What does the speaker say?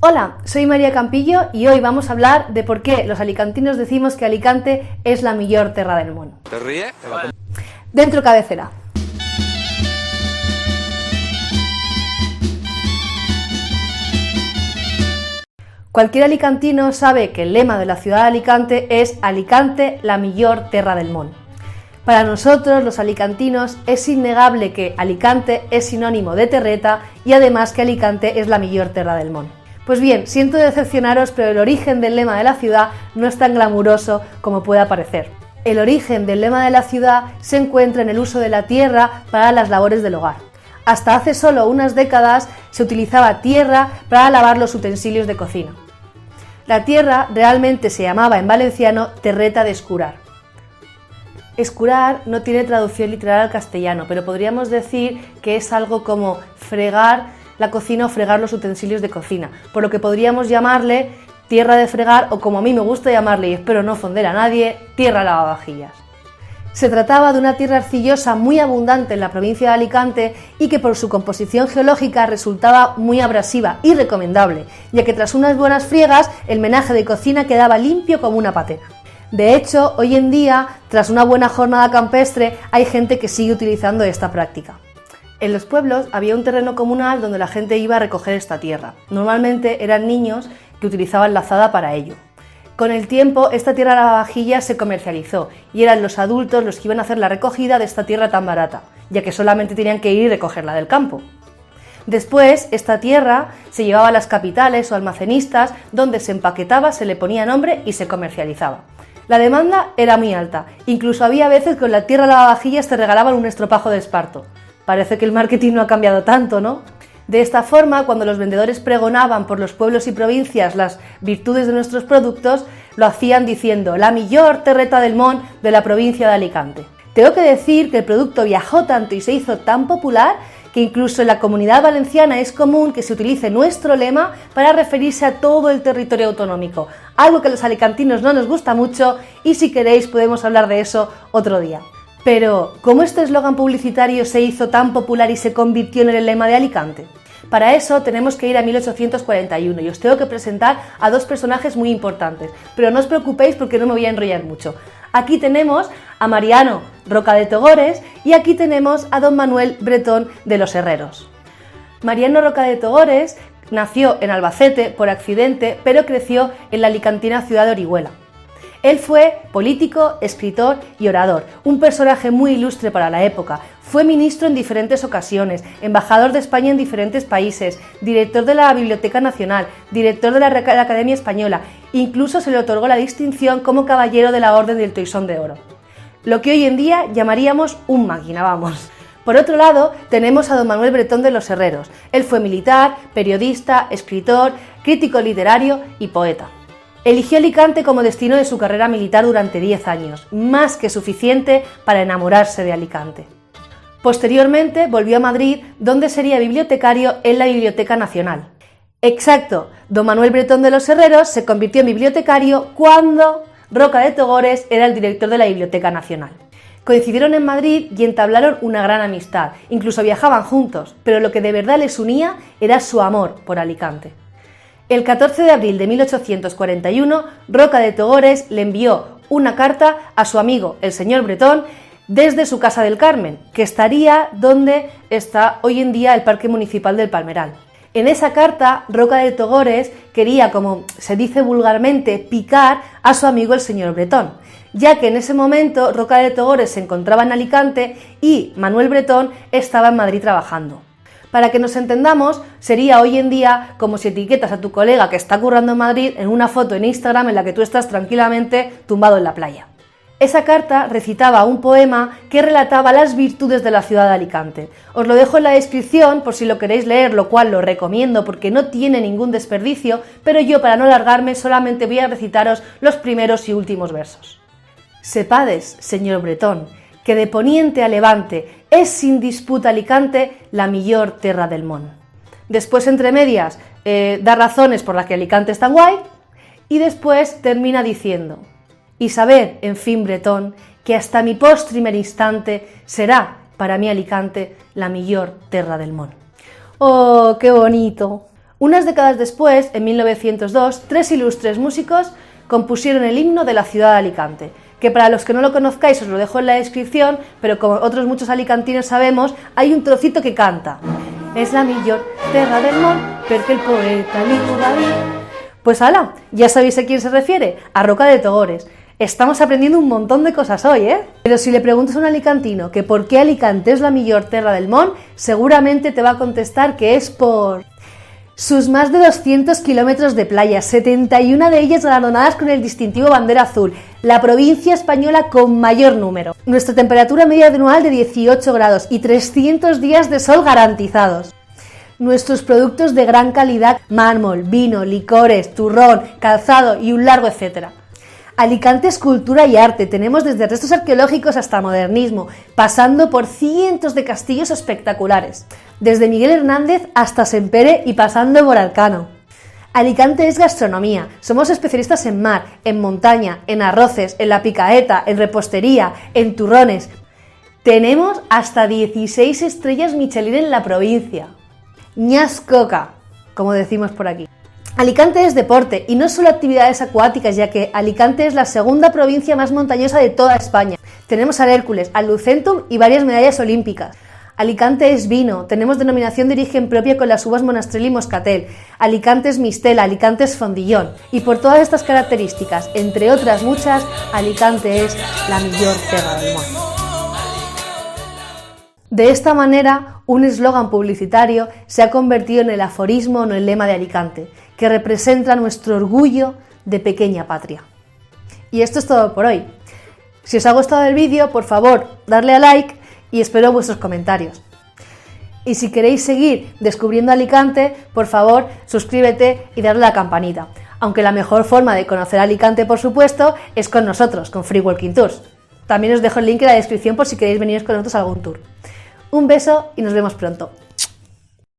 Hola, soy María Campillo y hoy vamos a hablar de por qué los alicantinos decimos que Alicante es la millor terra del món. ¿Te ríes? Dentro cabecera. Cualquier alicantino sabe que el lema de la ciudad de Alicante es Alicante, la millor terra del món. Para nosotros, los alicantinos, es innegable que Alicante es sinónimo de terreta y además que Alicante es la millor terra del món. Pues bien, siento decepcionaros, pero el origen del lema de la ciudad no es tan glamuroso como pueda parecer. El origen del lema de la ciudad se encuentra en el uso de la tierra para las labores del hogar. Hasta hace solo unas décadas se utilizaba tierra para lavar los utensilios de cocina. La tierra realmente se llamaba en valenciano terreta de escurar. Escurar no tiene traducción literal al castellano, pero podríamos decir que es algo como fregar la cocina o fregar los utensilios de cocina, por lo que podríamos llamarle tierra de fregar o, como a mí me gusta llamarle y espero no ofender a nadie, tierra lavavajillas. Se trataba de una tierra arcillosa muy abundante en la provincia de Alicante y que por su composición geológica resultaba muy abrasiva y recomendable, ya que tras unas buenas friegas el menaje de cocina quedaba limpio como una patena. De hecho, hoy en día, tras una buena jornada campestre, hay gente que sigue utilizando esta práctica. En los pueblos había un terreno comunal donde la gente iba a recoger esta tierra. Normalmente eran niños que utilizaban la azada para ello. Con el tiempo, esta tierra lavavajillas se comercializó y eran los adultos los que iban a hacer la recogida de esta tierra tan barata, ya que solamente tenían que ir y recogerla del campo. Después, esta tierra se llevaba a las capitales o almacenistas, donde se empaquetaba, se le ponía nombre y se comercializaba. La demanda era muy alta, incluso había veces que con la tierra lavavajillas te regalaban un estropajo de esparto. Parece que el marketing no ha cambiado tanto, ¿no? De esta forma, cuando los vendedores pregonaban por los pueblos y provincias las virtudes de nuestros productos, lo hacían diciendo la millor terreta del món de la provincia de Alicante. Tengo que decir que el producto viajó tanto y se hizo tan popular que incluso en la Comunidad Valenciana es común que se utilice nuestro lema para referirse a todo el territorio autonómico, algo que a los alicantinos no nos gusta mucho y si queréis podemos hablar de eso otro día. Pero, ¿cómo este eslogan publicitario se hizo tan popular y se convirtió en el lema de Alicante? Para eso tenemos que ir a 1841 y os tengo que presentar a dos personajes muy importantes, pero no os preocupéis porque no me voy a enrollar mucho. Aquí tenemos a Mariano Roca de Togores y aquí tenemos a don Manuel Bretón de los Herreros. Mariano Roca de Togores nació en Albacete por accidente, pero creció en la alicantina ciudad de Orihuela. Él fue político, escritor y orador, un personaje muy ilustre para la época. Fue ministro en diferentes ocasiones, embajador de España en diferentes países, director de la Biblioteca Nacional, director de la Academia Española, incluso se le otorgó la distinción como caballero de la Orden del Toisón de Oro. Lo que hoy en día llamaríamos un máquina, vamos. Por otro lado, tenemos a don Manuel Bretón de los Herreros. Él fue militar, periodista, escritor, crítico literario y poeta. Eligió Alicante como destino de su carrera militar durante 10 años, más que suficiente para enamorarse de Alicante. Posteriormente volvió a Madrid, donde sería bibliotecario en la Biblioteca Nacional. Exacto, don Manuel Bretón de los Herreros se convirtió en bibliotecario cuando Roca de Togores era el director de la Biblioteca Nacional. Coincidieron en Madrid y entablaron una gran amistad, incluso viajaban juntos, pero lo que de verdad les unía era su amor por Alicante. El 14 de abril de 1841, Roca de Togores le envió una carta a su amigo, el señor Bretón, desde su casa del Carmen, que estaría donde está hoy en día el Parque Municipal del Palmeral. En esa carta, Roca de Togores quería, como se dice vulgarmente, picar a su amigo el señor Bretón, ya que en ese momento Roca de Togores se encontraba en Alicante y Manuel Bretón estaba en Madrid trabajando. Para que nos entendamos, sería hoy en día como si etiquetas a tu colega que está currando en Madrid en una foto en Instagram en la que tú estás tranquilamente tumbado en la playa. Esa carta recitaba un poema que relataba las virtudes de la ciudad de Alicante. Os lo dejo en la descripción por si lo queréis leer, lo cual lo recomiendo porque no tiene ningún desperdicio, pero yo para no alargarme solamente voy a recitaros los primeros y últimos versos. Sepades, señor Bretón, que de poniente a levante es sin disputa Alicante la millor terra del món. Después, entre medias, da razones por las que Alicante es tan guay y después termina diciendo: y sabed, en fin, Bretón, que hasta mi postrimer instante será para mí Alicante la millor terra del món. ¡Oh, qué bonito! Unas décadas después, en 1902, 3 ilustres músicos compusieron el himno de la ciudad de Alicante, que para los que no lo conozcáis os lo dejo en la descripción, pero como otros muchos alicantinos sabemos, hay un trocito que canta: es la millor terra del món, porque el poeta li va dir. Pues ala, ya sabéis a quién se refiere, a Roca de Togores. Estamos aprendiendo un montón de cosas hoy, ¿eh? Pero si le preguntas a un alicantino que por qué Alicante es la millor terra del món, seguramente te va a contestar que es por sus más de 200 kilómetros de playa, 71 de ellas galardonadas con el distintivo bandera azul, la provincia española con mayor número, nuestra temperatura media anual de 18 grados y 300 días de sol garantizados, nuestros productos de gran calidad, mármol, vino, licores, turrón, calzado y un largo etcétera. Alicante es cultura y arte, tenemos desde restos arqueológicos hasta modernismo, pasando por cientos de castillos espectaculares, desde Miguel Hernández hasta Sempere y pasando por Alcano. Alicante es gastronomía, somos especialistas en mar, en montaña, en arroces, en la picaeta, en repostería, en turrones. Tenemos hasta 16 estrellas Michelin en la provincia. Ñas coca, como decimos por aquí. Alicante es deporte y no solo actividades acuáticas, ya que Alicante es la segunda provincia más montañosa de toda España. Tenemos al Hércules, al Lucentum y varias medallas olímpicas. Alicante es vino, tenemos denominación de origen propia con las uvas Monastrell y Moscatel. Alicante es Mistela, Alicante es Fondillón. Y por todas estas características, entre otras muchas, Alicante es la millor terra del món. De esta manera, un eslogan publicitario se ha convertido en el aforismo o en el lema de Alicante, que representa nuestro orgullo de pequeña patria. Y esto es todo por hoy. Si os ha gustado el vídeo, por favor, darle a like y espero vuestros comentarios. Y si queréis seguir descubriendo Alicante, por favor, suscríbete y darle a la campanita. Aunque la mejor forma de conocer Alicante, por supuesto, es con nosotros, con Free Walking Tours. También os dejo el link en la descripción por si queréis veniros con nosotros a algún tour. Un beso y nos vemos pronto.